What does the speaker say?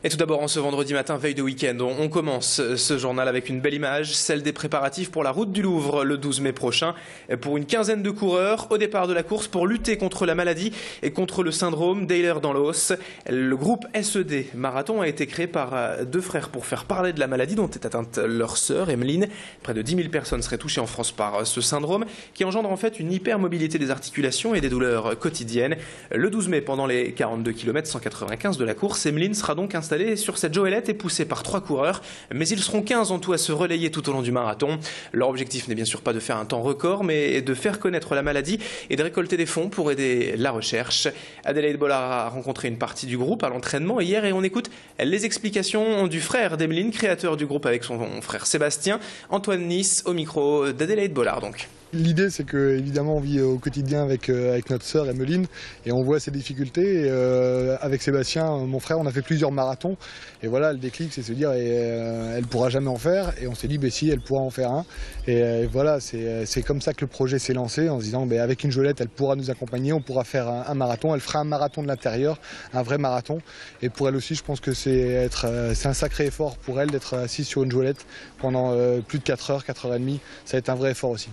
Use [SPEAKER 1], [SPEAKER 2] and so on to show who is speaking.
[SPEAKER 1] Et tout d'abord, en ce vendredi matin, veille de week-end, on commence ce journal avec une belle image, celle des préparatifs pour la route du Louvre le 12 mai prochain. Pour une quinzaine de coureurs au départ de la course pour lutter contre la maladie et contre le syndrome d'Ehlers dans l'os. Le groupe SED Marathon a été créé par deux frères pour faire parler de la maladie dont est atteinte leur sœur, Emeline. Près de 10 000 personnes seraient touchées en France par ce syndrome qui engendre en fait une hypermobilité des articulations et des douleurs quotidiennes. Le 12 mai, pendant les 42 km 195 de la course, Emeline sera donc installée sur cette joëlette et poussée par 3 coureurs, mais ils seront 15 en tout à se relayer tout au long du marathon. Leur objectif n'est bien sûr pas de faire un temps record, mais de faire connaître la maladie et de récolter des fonds pour aider la recherche. Adélaïde Bollard a rencontré une partie du groupe à l'entraînement hier et on écoute les explications du frère d'Emeline, créateur du groupe avec son frère Sébastien, Antoine Nice, au micro d'Adélaïde Bollard donc.
[SPEAKER 2] L'idée, c'est que évidemment on vit au quotidien avec notre sœur Emeline et on voit ses difficultés. Et, avec Sébastien, mon frère, on a fait plusieurs marathons et voilà, le déclic, c'est se dire elle pourra jamais en faire. Et on s'est dit si, elle pourra en faire un. Et voilà, c'est comme ça que le projet s'est lancé en se disant avec une joëlette, elle pourra nous accompagner, on pourra faire un marathon. Elle fera un marathon de l'intérieur, un vrai marathon. Et pour elle aussi, je pense que c'est un sacré effort pour elle d'être assise sur une joëlette pendant plus de 4 heures, 4 heures et demie. Ça va être un vrai effort aussi.